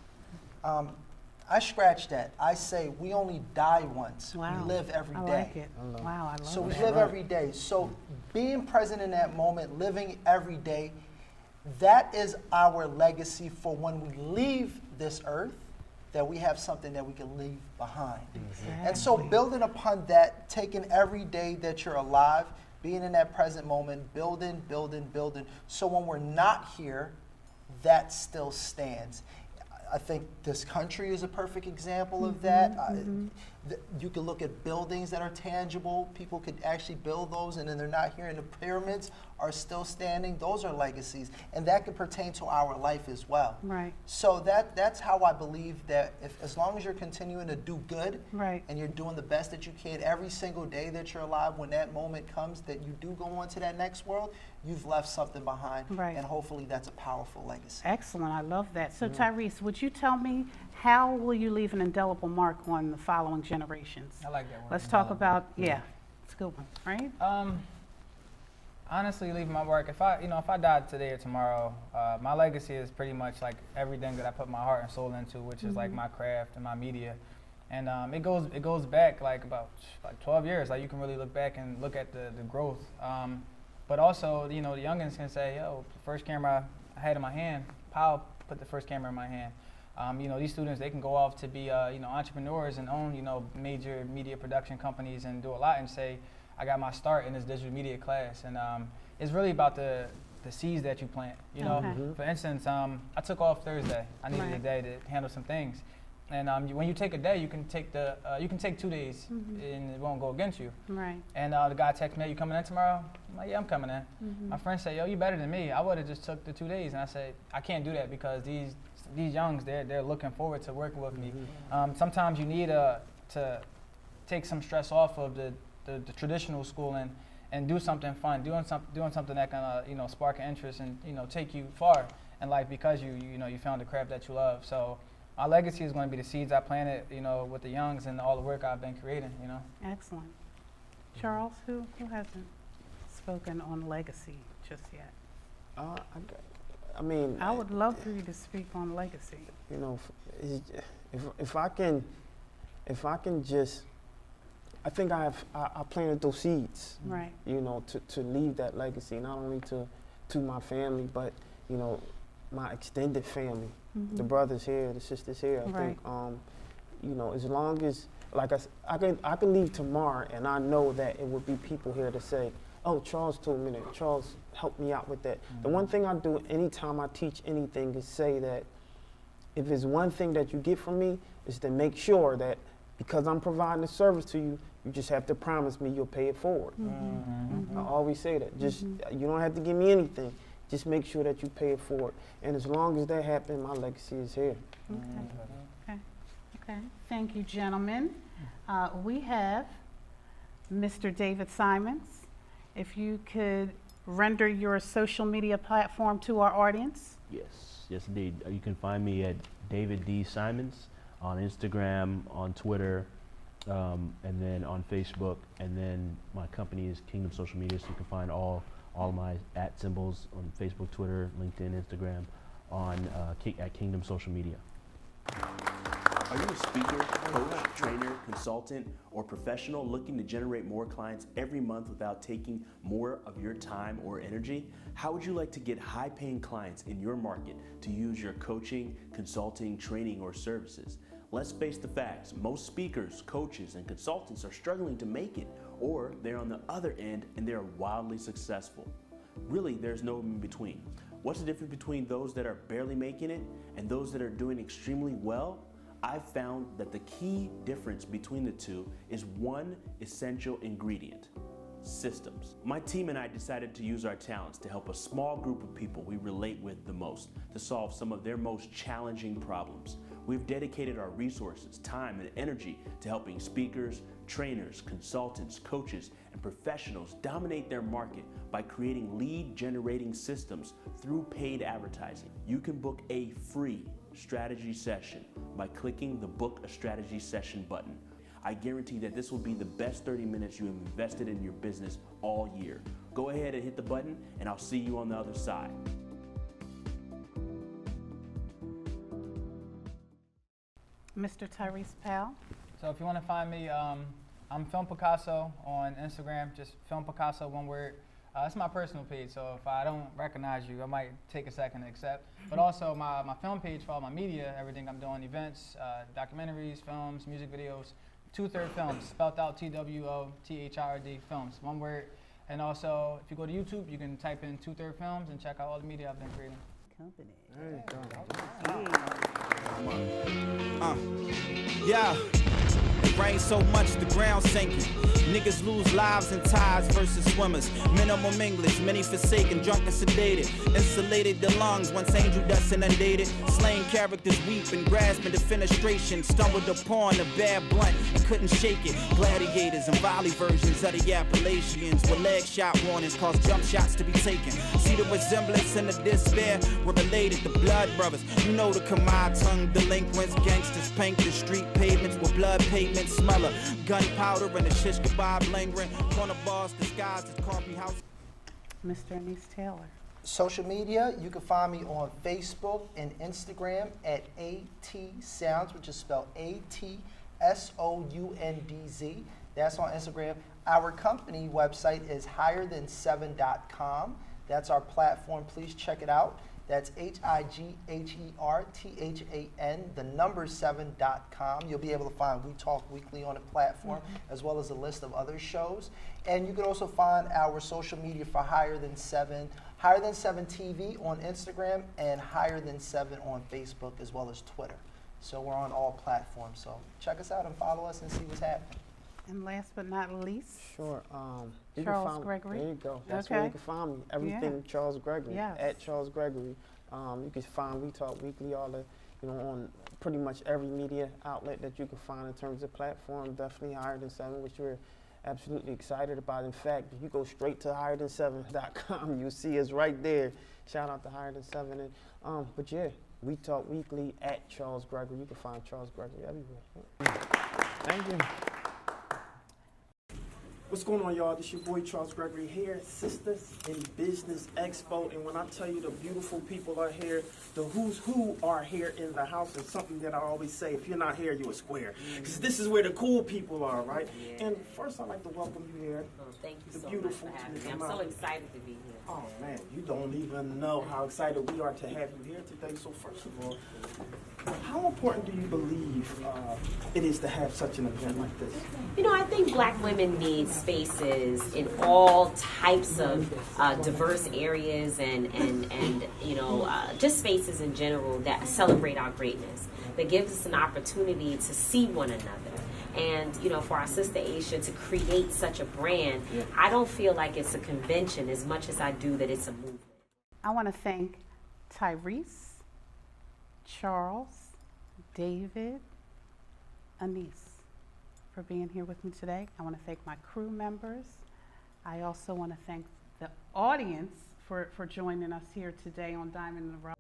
I scratch that. I say we only die once. Wow. We live every day. I like it. Wow, I love So we that. live every day. So being present in that moment, living every day, that is our legacy for when we leave this earth, that we have something that we can leave behind. And so building upon that, taking every day that you're alive, being in that present moment, building. So when we're not here, that still stands. I think this country is a perfect example of that. You can look at buildings that are tangible. People could actually build those, and then they're not here. And the pyramids are still standing, those are legacies. And that could pertain to our life as well. Right. So that's how I believe that as long as you're continuing to do good, Right. and you're doing the best that you can every single day that you're alive, when that moment comes that you do go on to that next world, you've left something behind. Right. And hopefully that's a powerful legacy. Excellent. I love that. So Tyreece, would you tell me, how will you leave an indelible mark on the following generations? I like that one. Let's talk about, yeah, it's a good one, right? Honestly, leaving my work. If I died today or tomorrow, my legacy is pretty much like everything that I put my heart and soul into, which is like my craft and my media. And it goes back like about 12 years. Like you can really look back and look at the growth. But also, the youngins can say, yo, the first camera I had in my hand, Powell put the first camera in my hand. These students, they can go off to be, entrepreneurs and own, major media production companies and do a lot and say, I got my start in this digital media class. And it's really about the seeds that you plant. For instance, I took off Thursday. I needed a day to handle some things. And when you take a day, you can take 2 days and it won't go against you. Right. And the guy texted me, you coming in tomorrow? I'm like, yeah, I'm coming in. My friend said, yo, you better than me. I would have just took the 2 days. And I said, I can't do that because these youngs, they're looking forward to working with me. Sometimes you need to take some stress off of the traditional schooling and do something fun, doing something that can spark an interest and take you far in life because you found the craft that you love. So my legacy is going to be the seeds I planted, with the youngs and all the work I've been creating. Excellent. Charles, who hasn't spoken on legacy just yet? I mean, I would love for you to speak on legacy. If I can just, I think I planted those seeds, Right. To leave that legacy, not only to my family, but, my extended family, the brothers here, the sisters here. I Right. think, as long as, like I can leave tomorrow and I know that it would be people here to say, oh, Charles told me that, Charles helped me out with that. The one thing I do anytime I teach anything is say that if there's one thing that you get from me is to make sure that because I'm providing a service to you, you just have to promise me you'll pay it forward. I always say that. Just you don't have to give me anything. Just make sure that you pay it forward. And as long as that happens, my legacy is here. Okay. Thank you, gentlemen. We have Mr. David Simons. If you could render your social media platform to our audience. Yes, indeed. You can find me at David D. Simons on Instagram, on Twitter, and then on Facebook. And then my company is Kingdom Social Media, so you can find all my @ symbols on Facebook, Twitter, LinkedIn, Instagram, at Kingdom Social Media. Are you a speaker, coach, trainer, consultant, or professional looking to generate more clients every month without taking more of your time or energy? How would you like to get high-paying clients in your market to use your coaching, consulting, training, or services? Let's face the facts. Most speakers, coaches, and consultants are struggling to make it, or they're on the other end and they're wildly successful. Really, there's no in between. What's the difference between those that are barely making it and those that are doing extremely well? I've found that the key difference between the two is one essential ingredient: systems. My team and I decided to use our talents to help a small group of people we relate with the most to solve some of their most challenging problems. We've dedicated our resources, time, and energy to helping speakers, trainers, consultants, coaches, and professionals dominate their market by creating lead-generating systems through paid advertising. You can book a free strategy session by clicking the Book a Strategy Session button. I guarantee that this will be the best 30 minutes you have invested in your business all year. Go ahead and hit the button, and I'll see you on the other side. Mr. Tyreece Powell. So if you want to find me, I'm Film Picasso on Instagram, just Film Picasso, one word. It's my personal page, so if I don't recognize you, I might take a second to accept. But also my film page for all my media, everything I'm doing, events, documentaries, films, music videos, 2/3 Films, spelled out TWOTHRD Films, one word. And also, if you go to YouTube, you can type in 2/3 Films and check out all the media I've been creating. Company. Yeah. rain so much the ground sinking. Niggas lose lives in tides versus swimmers. Minimum English, many forsaken, drunk and sedated. Insulated the lungs once angel dust inundated. Slain characters weep and grasp in defenestration. Stumbled upon a bad blunt and couldn't shake it. Gladiators and volley versions of the Appalachians with leg shot warnings cause jump shots to be taken. See the resemblance and the despair. We're related to blood brothers. You know the Khmer tongue delinquents, gangsters paint the street pavements with blood pavement smeller. Gunpowder and the shish kebab lingering. Corner bars disguised as coffee house. Mr. Anise Taylor. Social media, you can find me on Facebook and Instagram at AT Sounds, which is spelled ATSOUNDZ. That's on Instagram. Our company website is higherthan7.com. That's our platform. Please check it out. That's HIGHERTHAN, the number 7.com. You'll be able to find We Talk Weekly on the platform, as well as a list of other shows. And you can also find our social media for Higher Than 7 TV on Instagram, and Higher Than 7 on Facebook, as well as Twitter. So we're on all platforms. So check us out and follow us and see what's happening. And last but not least, Sure. You can Charles find, Gregory. There you go. That's where Okay. you can find me. Everything Charles Gregory. Yes. At Charles Gregory. You can find We Talk Weekly all the, on pretty much every media outlet that you can find in terms of platform. Definitely Higher Than 7, which we're absolutely excited about. In fact, if you go straight to higherthan7.com, you'll see us right there. Shout out to Higher Than 7. And, but yeah, We Talk Weekly at Charles Gregory. You can find Charles Gregory everywhere. Thank you. What's going on, y'all? This your boy Charles Gregory here at Sisters in Business Expo. And when I tell you the beautiful people are here, the who's who are here in the house, and something that I always say, if you're not here, you're a square. Because this is where the cool people are, right? And first, I'd like to welcome you here. Thank you The so beautiful much for having me. Miss I'm so Amanda. excited to be here. Oh, man, you don't even know how excited we are to have you here today. So first of all, how important do you believe it is to have such an event like this? You know, I think Black women need spaces in all types of diverse areas and just spaces in general that celebrate our greatness, that gives us an opportunity to see one another. And, for our sister Aisha to create such a brand, I don't feel like it's a convention as much as I do that it's a movement. I want to thank Tyreece, Charles, David, Anise for being here with me today. I want to thank my crew members. I also want to thank the audience for joining us here today on Diamond in the Rough.